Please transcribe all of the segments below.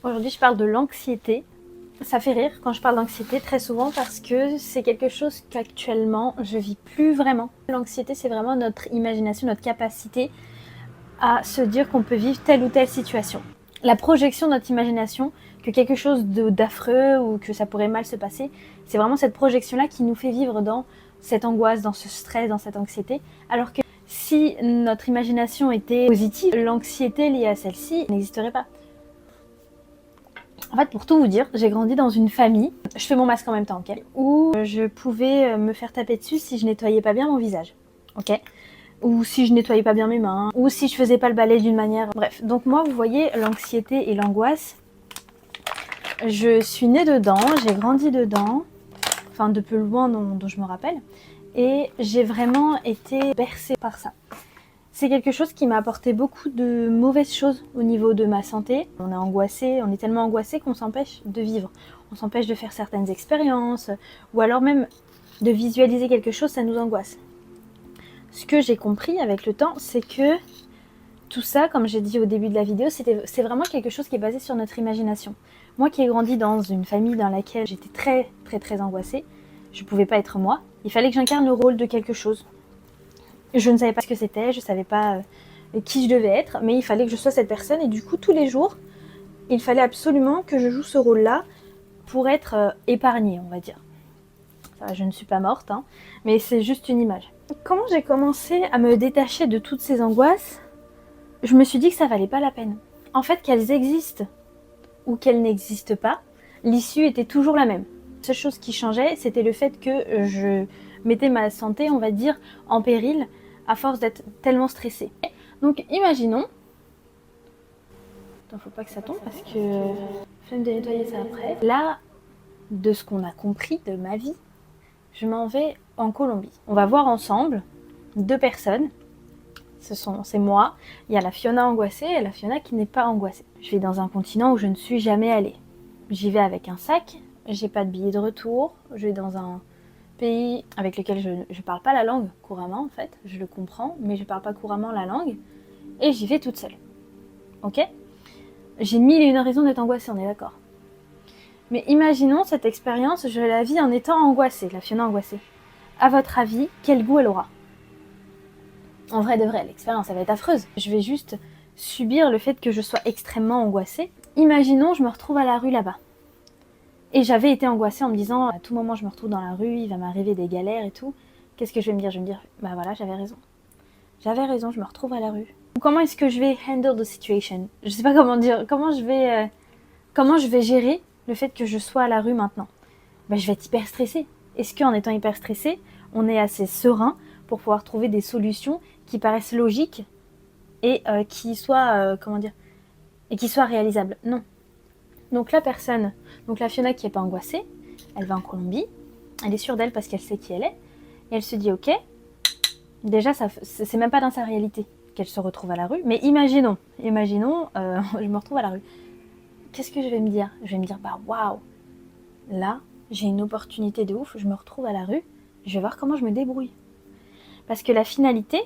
Aujourd'hui, je parle de l'anxiété. Ça fait rire quand je parle d'anxiété très souvent parce que c'est quelque chose qu'actuellement je vis plus vraiment. L'anxiété, c'est vraiment notre imagination, notre capacité à se dire qu'on peut vivre telle ou telle situation. La projection de notre imagination, que quelque chose d'affreux ou que ça pourrait mal se passer, c'est vraiment cette projection-là qui nous fait vivre dans cette angoisse, dans ce stress, dans cette anxiété. Alors que si notre imagination était positive, l'anxiété liée à celle-ci n'existerait pas. En fait, pour tout vous dire, j'ai grandi dans une famille, je fais mon masque en même temps, ok, où je pouvais me faire taper dessus si je nettoyais pas bien mon visage, ok, ou si je nettoyais pas bien mes mains, ou si je faisais pas le balai d'une manière. Bref, donc moi, vous voyez, l'anxiété et l'angoisse, je suis née dedans, j'ai grandi dedans, enfin de peu loin dont je me rappelle, et j'ai vraiment été bercée par ça. C'est quelque chose qui m'a apporté beaucoup de mauvaises choses au niveau de ma santé. On est angoissé, on est tellement angoissé qu'on s'empêche de vivre. On s'empêche de faire certaines expériences, ou alors même de visualiser quelque chose, ça nous angoisse. Ce que j'ai compris avec le temps, c'est que tout ça, comme j'ai dit au début de la vidéo, c'est vraiment quelque chose qui est basé sur notre imagination. Moi qui ai grandi dans une famille dans laquelle j'étais très angoissée, je ne pouvais pas être moi. Il fallait que j'incarne le rôle de quelque chose. Je ne savais pas ce que c'était, je ne savais pas qui je devais être, mais il fallait que je sois cette personne. Et du coup, tous les jours, il fallait absolument que je joue ce rôle-là pour être épargnée, on va dire. Ça, je ne suis pas morte, hein, mais c'est juste une image. Comment j'ai commencé à me détacher de toutes ces angoisses? Je me suis dit que ça valait pas la peine. En fait, qu'elles existent ou qu'elles n'existent pas, l'issue était toujours la même. La seule chose qui changeait, c'était le fait que je mettais ma santé, on va dire, en péril à force d'être tellement stressée. Donc imaginons, attends, faut pas que ça tombe parce que flemme de nettoyer ça après. Là, de ce qu'on a compris de ma vie, je m'en vais en Colombie. On va voir ensemble 2 personnes. C'est moi, il y a la Fiona angoissée et la Fiona qui n'est pas angoissée. Je vais dans un continent où je ne suis jamais allée. J'y vais avec un sac, j'ai pas de billet de retour, je vais dans un pays avec lequel je parle pas la langue couramment en fait, je le comprends, mais je parle pas couramment la langue, et j'y vais toute seule. Ok? J'ai 1001 raisons d'être angoissée, on est d'accord. Mais imaginons cette expérience, je la vis en étant angoissée, la Fiona angoissée. À votre avis, quel goût elle aura? En vrai de vrai, l'expérience, elle va être affreuse. Je vais juste subir le fait que je sois extrêmement angoissée. Imaginons, je me retrouve à la rue là-bas. Et j'avais été angoissée en me disant, à tout moment je me retrouve dans la rue, il va m'arriver des galères et tout. Qu'est-ce que je vais me dire? Je vais me dire, bah voilà, j'avais raison. J'avais raison, je me retrouve à la rue. Comment est-ce que je vais handle the situation? Je sais pas comment dire, comment je vais gérer le fait que je sois à la rue maintenant? Ben, je vais être hyper stressée. Est-ce qu'en étant hyper stressée, on est assez serein pour pouvoir trouver des solutions qui paraissent logiques et qui soient, et qui soient réalisables? Non. Donc la personne, donc la Fiona qui n'est pas angoissée, elle va en Colombie, elle est sûre d'elle parce qu'elle sait qui elle est, et elle se dit ok, déjà c'est même pas dans sa réalité qu'elle se retrouve à la rue, mais imaginons, je me retrouve à la rue. Qu'est-ce que je vais me dire? Je vais me dire bah waouh, là j'ai une opportunité de ouf, je me retrouve à la rue, je vais voir comment je me débrouille. Parce que la finalité,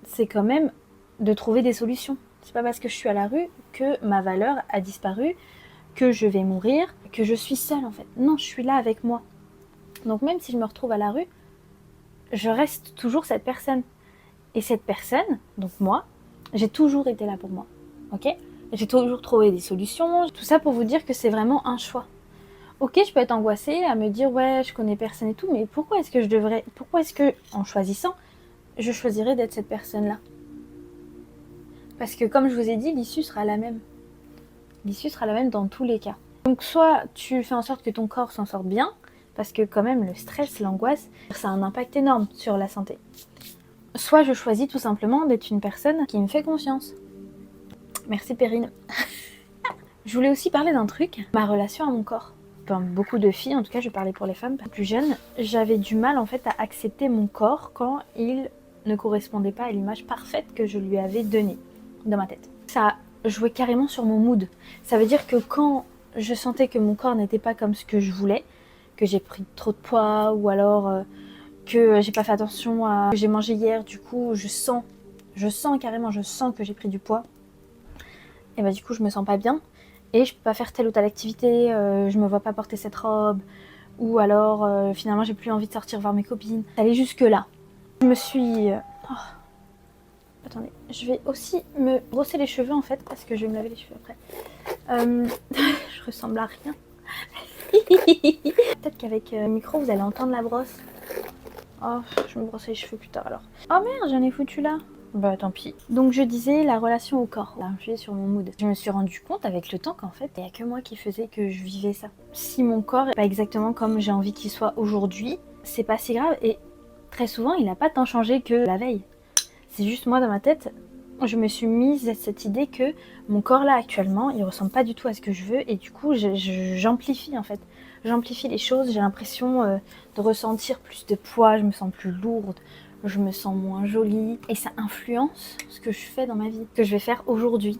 c'est quand même de trouver des solutions. C'est pas parce que je suis à la rue que ma valeur a disparu, que je vais mourir, que je suis seule en fait. Non, je suis là avec moi. Donc même si je me retrouve à la rue, je reste toujours cette personne. Et cette personne, donc moi, j'ai toujours été là pour moi. Ok? J'ai toujours trouvé des solutions. Tout ça pour vous dire que c'est vraiment un choix. Ok, je peux être angoissée à me dire ouais, je connais personne et tout, mais pourquoi est-ce que en choisissant, je choisirais d'être cette personne-là? Parce que comme je vous ai dit, l'issue sera la même. L'issue sera la même dans tous les cas. Donc soit tu fais en sorte que ton corps s'en sorte bien, parce que quand même le stress, l'angoisse, ça a un impact énorme sur la santé. Soit je choisis tout simplement d'être une personne qui me fait confiance. Merci Perrine. Je voulais aussi parler d'un truc, ma relation à mon corps. Enfin, beaucoup de filles, en tout cas je parlais pour les femmes plus jeunes, j'avais du mal en fait à accepter mon corps quand il ne correspondait pas à l'image parfaite que je lui avais donnée dans ma tête. Ça jouait carrément sur mon mood. Ça veut dire que quand je sentais que mon corps n'était pas comme ce que je voulais, que j'ai pris trop de poids ou alors que j'ai pas fait attention à ce que j'ai mangé hier, du coup je sens carrément que j'ai pris du poids, et bah du coup je me sens pas bien. et je peux pas faire telle ou telle activité, je me vois pas porter cette robe, ou alors finalement j'ai plus envie de sortir voir mes copines. Aller jusque là. Je me suis... oh, attendez, je vais aussi me brosser les cheveux en fait, parce que je vais me laver les cheveux après. Je ressemble à rien. Peut-être qu'avec le micro vous allez entendre la brosse. Oh, je vais me brosser les cheveux plus tard alors. Oh merde, j'en ai foutu là. Bah tant pis. Donc je disais la relation au corps. Là, je suis sur mon mood. Je me suis rendu compte avec le temps qu'en fait, il n'y a que moi qui faisais que je vivais ça. Si mon corps est pas exactement comme j'ai envie qu'il soit aujourd'hui, c'est pas si grave et très souvent il n'a pas tant changé que la veille. C'est juste moi dans ma tête, je me suis mise à cette idée que mon corps là actuellement, il ressemble pas du tout à ce que je veux et du coup j'amplifie en fait. J'amplifie les choses, j'ai l'impression de ressentir plus de poids, je me sens plus lourde, je me sens moins jolie et ça influence ce que je fais dans ma vie, ce que je vais faire aujourd'hui,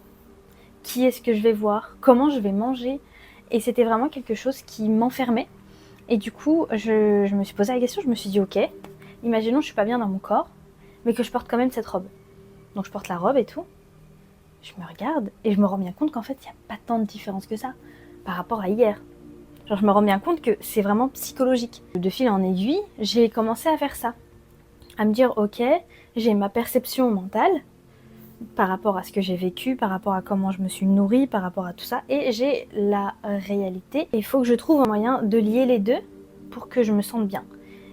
qui est-ce que je vais voir, comment je vais manger et c'était vraiment quelque chose qui m'enfermait et du coup je me suis posé la question, je me suis dit ok, imaginons je suis pas bien dans mon corps mais que je porte quand même cette robe. Donc je porte la robe et tout, je me regarde et je me rends bien compte qu'en fait il n'y a pas tant de différence que ça par rapport à hier. Genre je me rends bien compte que c'est vraiment psychologique. De fil en aiguille, j'ai commencé à faire ça. À me dire ok, j'ai ma perception mentale par rapport à ce que j'ai vécu, par rapport à comment je me suis nourrie, par rapport à tout ça, et j'ai la réalité. Et il faut que je trouve un moyen de lier les deux pour que je me sente bien.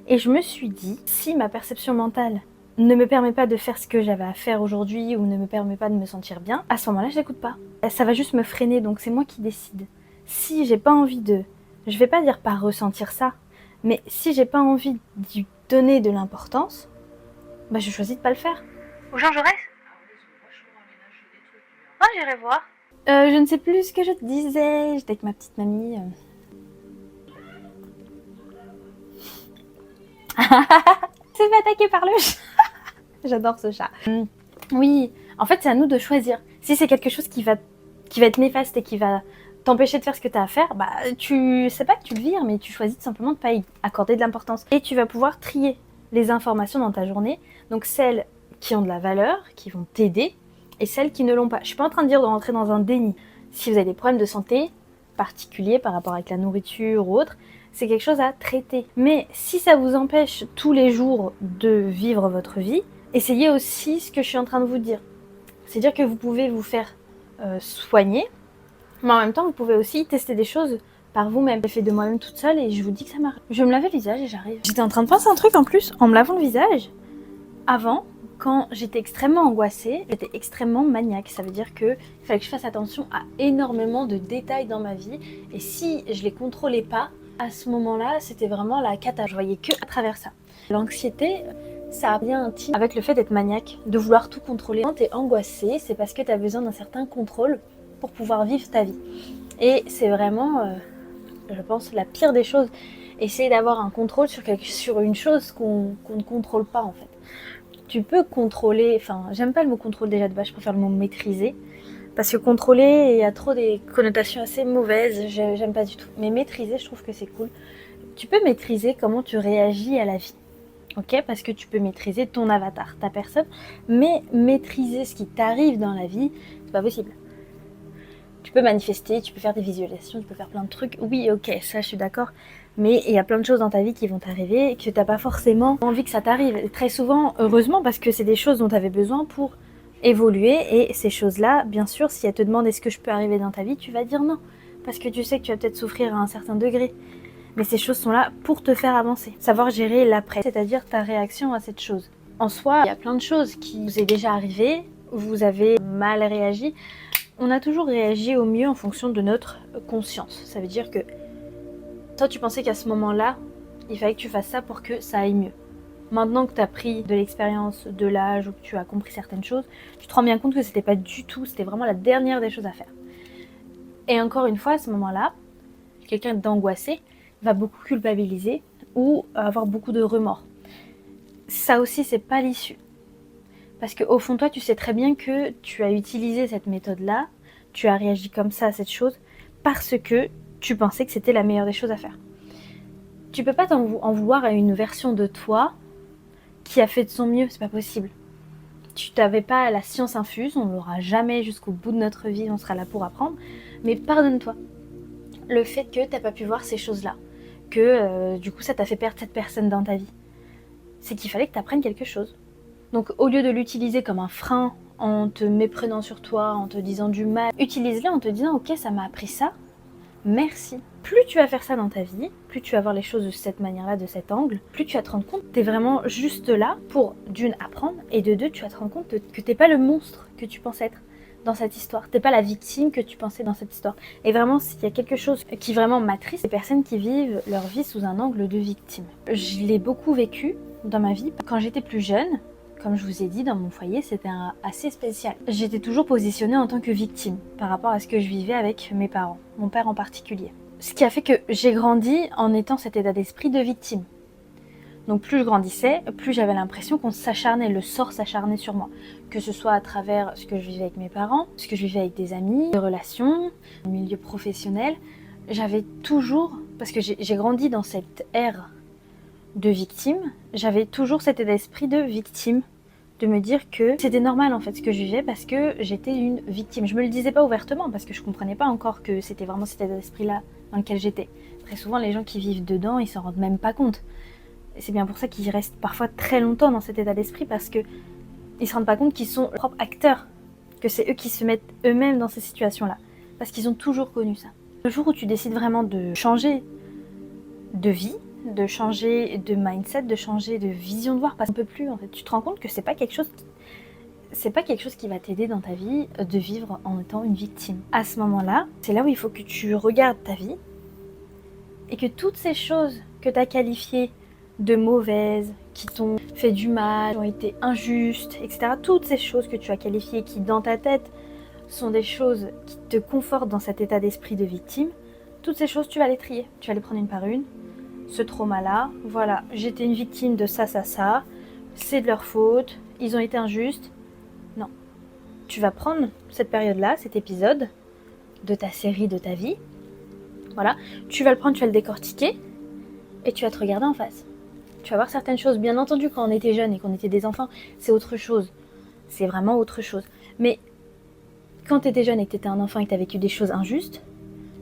Et je me suis dit, si ma perception mentale ne me permet pas de faire ce que j'avais à faire aujourd'hui ou ne me permet pas de me sentir bien, à ce moment-là, je l'écoute pas. Ça va juste me freiner, donc c'est moi qui décide. Si j'ai pas envie de... Je vais pas dire pas ressentir ça, mais si j'ai pas envie d'y donner de l'importance, bah je choisis de pas le faire. Au Jean Jaurès ? Ah, j'irai voir. Je ne sais plus ce que je te disais, j'étais avec ma petite mamie. C'est fait attaquer par le chat. J'adore ce chat. Oui, en fait c'est à nous de choisir. Si c'est quelque chose qui va être néfaste et qui va t'empêcher de faire ce que tu as à faire, bah tu sais pas que tu le vires, mais tu choisis tout simplement de pas y accorder de l'importance. Et tu vas pouvoir trier les informations dans ta journée, donc celles qui ont de la valeur, qui vont t'aider, et celles qui ne l'ont pas. Je suis pas en train de dire de rentrer dans un déni. Si vous avez des problèmes de santé particuliers par rapport avec la nourriture ou autre, c'est quelque chose à traiter. Mais si ça vous empêche tous les jours de vivre votre vie, essayez aussi ce que je suis en train de vous dire. C'est-à-dire que vous pouvez vous faire soigner, mais en même temps, vous pouvez aussi tester des choses par vous-même. J'ai fait de moi-même toute seule et je vous dis que ça marche. Je vais me laver le visage et j'arrive. J'étais en train de penser un truc en plus, en me lavant le visage. Avant, quand j'étais extrêmement angoissée, j'étais extrêmement maniaque. Ça veut dire qu'il fallait que je fasse attention à énormément de détails dans ma vie. Et si je les contrôlais pas, à ce moment-là, c'était vraiment la cata. Je voyais que à travers ça. L'anxiété, ça a bien un team avec le fait d'être maniaque, de vouloir tout contrôler. Quand t'es angoissée, c'est parce que t'as besoin d'un certain contrôle pour pouvoir vivre ta vie. Et c'est vraiment, je pense, la pire des choses. Essayer d'avoir un contrôle sur une chose qu'on ne contrôle pas en fait. Tu peux contrôler, enfin j'aime pas le mot contrôle déjà de base, je préfère le mot maîtriser. Parce que contrôler, il y a trop des connotations assez mauvaises, j'aime pas du tout. Mais maîtriser, je trouve que c'est cool. Tu peux maîtriser comment tu réagis à la vie. Ok, parce que tu peux maîtriser ton avatar, ta personne, mais maîtriser ce qui t'arrive dans la vie, c'est pas possible. Tu peux manifester, tu peux faire des visualisations, tu peux faire plein de trucs. Oui, ok, ça je suis d'accord. Mais il y a plein de choses dans ta vie qui vont t'arriver et que t'as pas forcément envie que ça t'arrive. Et très souvent, heureusement, parce que c'est des choses dont tu avais besoin pour évoluer. Et ces choses-là, bien sûr, si elles te demandent est-ce que je peux arriver dans ta vie, tu vas dire non. Parce que tu sais que tu vas peut-être souffrir à un certain degré. Mais ces choses sont là pour te faire avancer. Savoir gérer l'après, c'est-à-dire ta réaction à cette chose. En soi, il y a plein de choses qui vous est déjà arrivé, vous avez mal réagi. On a toujours réagi au mieux en fonction de notre conscience. Ça veut dire que toi, tu pensais qu'à ce moment-là, il fallait que tu fasses ça pour que ça aille mieux. Maintenant que tu as pris de l'expérience, de l'âge, ou que tu as compris certaines choses, tu te rends bien compte que c'était pas du tout, c'était vraiment la dernière des choses à faire. Et encore une fois, à ce moment-là, quelqu'un d'angoissé va beaucoup culpabiliser ou avoir beaucoup de remords. Ça aussi, c'est pas l'issue. Parce qu'au fond de toi, tu sais très bien que tu as utilisé cette méthode-là, tu as réagi comme ça à cette chose, parce que tu pensais que c'était la meilleure des choses à faire. Tu peux pas en vouloir à une version de toi qui a fait de son mieux, c'est pas possible. Tu t'avais pas la science infuse, on l'aura jamais jusqu'au bout de notre vie, on sera là pour apprendre. Mais pardonne-toi le fait que t'as pas pu voir ces choses-là, que du coup ça t'a fait perdre cette personne dans ta vie. C'est qu'il fallait que tu apprennes quelque chose. Donc au lieu de l'utiliser comme un frein en te méprenant sur toi, en te disant du mal, utilise-le en te disant ok, ça m'a appris ça, merci. Plus tu vas faire ça dans ta vie, plus tu vas voir les choses de cette manière-là, de cet angle, plus tu vas te rendre compte que t'es vraiment juste là pour d'une apprendre et de deux tu vas te rendre compte que t'es pas le monstre que tu penses être dans cette histoire. T'es pas la victime que tu pensais dans cette histoire. Et vraiment, s'il y a quelque chose qui vraiment m'attriste, c'est les personnes qui vivent leur vie sous un angle de victime. Je l'ai beaucoup vécu dans ma vie. Quand j'étais plus jeune, comme je vous ai dit, dans mon foyer, c'était assez spécial. J'étais toujours positionnée en tant que victime par rapport à ce que je vivais avec mes parents, mon père en particulier. Ce qui a fait que j'ai grandi en étant cet état d'esprit de victime. Donc plus je grandissais, plus j'avais l'impression qu'on s'acharnait, le sort s'acharnait sur moi. Que ce soit à travers ce que je vivais avec mes parents, ce que je vivais avec des amis, des relations, le milieu professionnel. J'avais toujours, parce que j'ai grandi dans cette ère de victime, j'avais toujours cet état d'esprit de victime, de me dire que c'était normal en fait ce que je vivais parce que j'étais une victime. Je me le disais pas ouvertement parce que je comprenais pas encore que c'était vraiment cet état d'esprit-là dans lequel j'étais. Très souvent les gens qui vivent dedans, ils s'en rendent même pas compte. Et c'est bien pour ça qu'ils restent parfois très longtemps dans cet état d'esprit parce que ils se rendent pas compte qu'ils sont leurs propres acteurs, que c'est eux qui se mettent eux-mêmes dans ces situations-là, parce qu'ils ont toujours connu ça. Le jour où tu décides vraiment de changer de vie, de changer de mindset, de changer de vision de voir, parce qu'on peut plus en fait, tu te rends compte que c'est pas quelque chose qui va t'aider dans ta vie de vivre en étant une victime. À ce moment-là, c'est là où il faut que tu regardes ta vie et que toutes ces choses que tu as qualifiées de mauvaises, qui t'ont fait du mal, qui ont été injustes, etc. Toutes ces choses que tu as qualifiées, qui dans ta tête sont des choses qui te confortent dans cet état d'esprit de victime, toutes ces choses tu vas les trier, tu vas les prendre une par une. Ce trauma-là, voilà, j'étais une victime de ça, c'est de leur faute, ils ont été injustes. Non. Tu vas prendre cette période-là, cet épisode de ta série, de ta vie, voilà, tu vas le prendre, tu vas le décortiquer et tu vas te regarder en face. Tu vas voir certaines choses, bien entendu quand on était jeune et qu'on était des enfants, c'est autre chose. C'est vraiment autre chose. Mais quand tu étais jeune et que tu étais un enfant et que tu as vécu des choses injustes,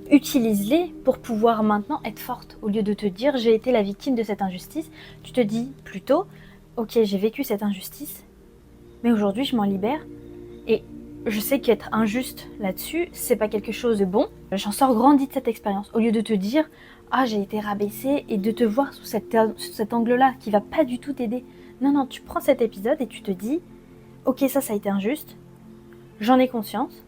utilise-les pour pouvoir maintenant être forte. Au lieu de te dire j'ai été la victime de cette injustice, tu te dis plutôt ok, j'ai vécu cette injustice, mais aujourd'hui je m'en libère et je sais qu'être injuste là-dessus, c'est pas quelque chose de bon. J'en sors grandi de cette expérience. Au lieu de te dire ah j'ai été rabaissée et de te voir sous cet angle-là qui va pas du tout t'aider. Non, tu prends cet épisode et tu te dis ok, ça a été injuste, j'en ai conscience.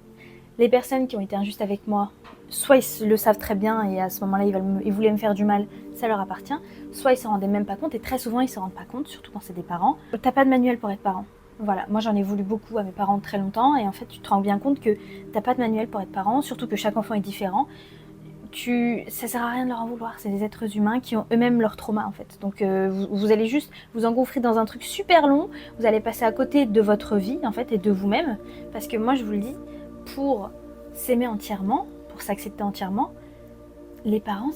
Les personnes qui ont été injustes avec moi, soit ils le savent très bien et à ce moment-là ils voulaient me faire du mal, ça leur appartient, soit ils s'en rendaient même pas compte et très souvent ils s'en rendent pas compte, surtout quand c'est des parents. T'as pas de manuel pour être parent. Voilà, moi j'en ai voulu beaucoup à mes parents très longtemps et en fait tu te rends bien compte que t'as pas de manuel pour être parent, surtout que chaque enfant est différent. Ça sert à rien de leur en vouloir, c'est des êtres humains qui ont eux-mêmes leur trauma en fait. Donc vous allez juste vous engouffrer dans un truc super long, vous allez passer à côté de votre vie en fait et de vous-même, parce que moi je vous le dis, pour s'aimer entièrement, pour s'accepter entièrement, les parents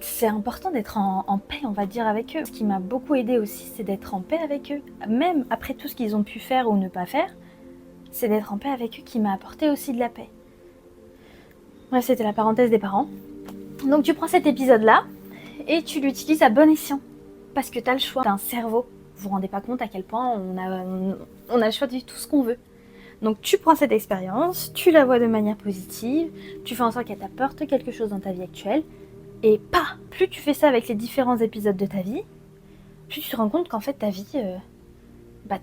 c'est important d'être en paix, on va dire, avec eux. Ce qui m'a beaucoup aidé aussi, c'est d'être en paix avec eux. Même après tout ce qu'ils ont pu faire ou ne pas faire, c'est d'être en paix avec eux qui m'a apporté aussi de la paix. Bref, c'était la parenthèse des parents. Donc tu prends cet épisode-là et tu l'utilises à bon escient. Parce que tu as le choix. Tu as un cerveau. Vous vous rendez pas compte à quel point on a le choix de vivre tout ce qu'on veut. Donc tu prends cette expérience, tu la vois de manière positive, tu fais en sorte qu'elle t'apporte quelque chose dans ta vie actuelle. Et plus tu fais ça avec les différents épisodes de ta vie, plus tu te rends compte qu'en fait ta vie,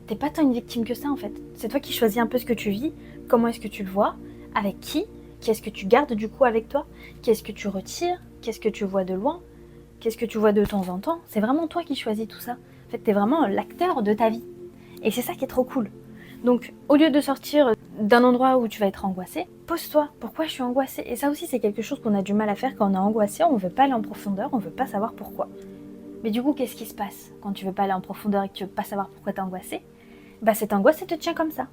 t'es pas tant une victime que ça en fait. C'est toi qui choisis un peu ce que tu vis, comment est-ce que tu le vois, avec qui est-ce que tu gardes du coup avec toi, qu'est-ce que tu retires, qu'est-ce que tu vois de loin, qu'est-ce que tu vois de temps en temps. C'est vraiment toi qui choisis tout ça. En fait, t'es vraiment l'acteur de ta vie. Et c'est ça qui est trop cool. Donc, au lieu de sortir d'un endroit où tu vas être angoissé, pose-toi, pourquoi je suis angoissée? Et ça aussi, c'est quelque chose qu'on a du mal à faire quand on est angoissé, on ne veut pas aller en profondeur, on ne veut pas savoir pourquoi. Mais du coup, qu'est-ce qui se passe quand tu veux pas aller en profondeur et que tu veux pas savoir pourquoi t'es angoissé? Cette angoisse, elle te tient comme ça.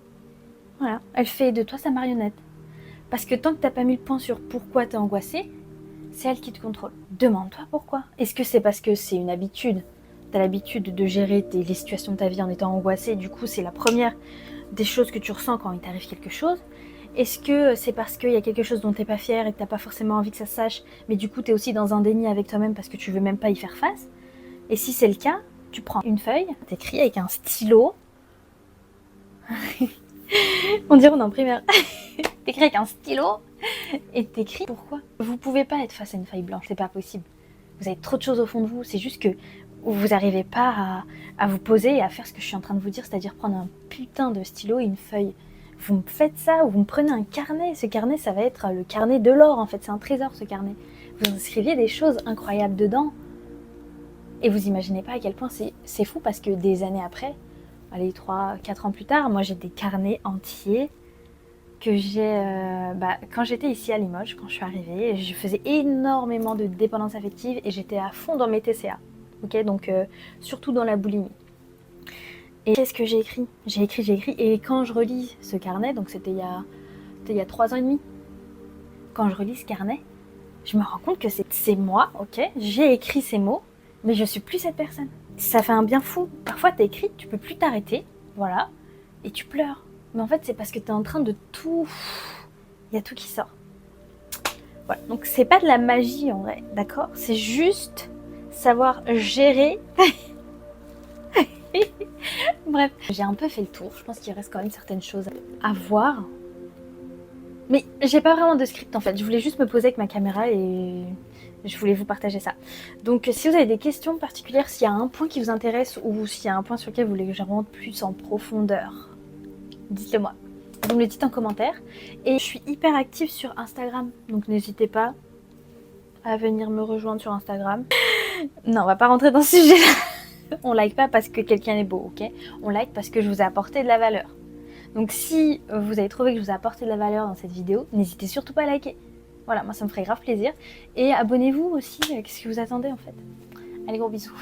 Voilà, elle fait de toi sa marionnette. Parce que tant que t'as pas mis le point sur pourquoi t'es angoissé, c'est elle qui te contrôle. Demande-toi pourquoi. Est-ce que c'est parce que c'est une habitude? T'as l'habitude de gérer les situations de ta vie en étant angoissé, du coup c'est la première des choses que tu ressens quand il t'arrive quelque chose. Est-ce que c'est parce qu'il y a quelque chose dont t'es pas fière et que t'as pas forcément envie que ça se sache, mais du coup t'es aussi dans un déni avec toi-même parce que tu veux même pas y faire face? Et si c'est le cas, tu prends une feuille, t'écris avec un stylo. On dirait on est en primaire. T'écris avec un stylo et t'écris pourquoi. Vous pouvez pas être face à une feuille blanche, c'est pas possible. Vous avez trop de choses au fond de vous, c'est juste que vous n'arrivez pas à vous poser et à faire ce que je suis en train de vous dire, c'est-à-dire prendre un putain de stylo et une feuille. Vous me faites ça ou vous me prenez un carnet. Ce carnet, ça va être le carnet de l'or en fait, c'est un trésor ce carnet. Vous inscriviez des choses incroyables dedans. Et vous imaginez pas à quel point c'est fou parce que des années après, allez 3-4 ans plus tard, moi j'ai des carnets entiers que j'ai... quand j'étais ici à Limoges, quand je suis arrivée, je faisais énormément de dépendance affective et j'étais à fond dans mes TCA. Ok, donc surtout dans la boulimie. Et qu'est-ce que j'ai écrit? J'ai écrit. Et quand je relis ce carnet, donc c'était il y a 3 ans et demi, quand je relis ce carnet, je me rends compte que c'est moi, ok, j'ai écrit ces mots, mais je suis plus cette personne. Ça fait un bien fou. Parfois t'écris, tu peux plus t'arrêter, voilà, et tu pleures. Mais en fait c'est parce que t'es en train de tout... Il y a tout qui sort. Voilà, donc c'est pas de la magie en vrai, d'accord? C'est juste savoir gérer... Bref, j'ai un peu fait le tour, je pense qu'il reste quand même certaines choses à voir. Mais j'ai pas vraiment de script en fait, je voulais juste me poser avec ma caméra et je voulais vous partager ça. Donc si vous avez des questions particulières, s'il y a un point qui vous intéresse ou s'il y a un point sur lequel vous voulez que je rentre plus en profondeur, dites-le moi. Vous me le dites en commentaire. Et je suis hyper active sur Instagram, donc n'hésitez pas à venir me rejoindre sur Instagram. Non, on va pas rentrer dans ce sujet-là. On like pas parce que quelqu'un est beau, ok? On like parce que je vous ai apporté de la valeur. Donc si vous avez trouvé que je vous ai apporté de la valeur dans cette vidéo, n'hésitez surtout pas à liker. Voilà, moi ça me ferait grave plaisir. Et abonnez-vous aussi, qu'est-ce que vous attendez en fait? Allez, gros bisous.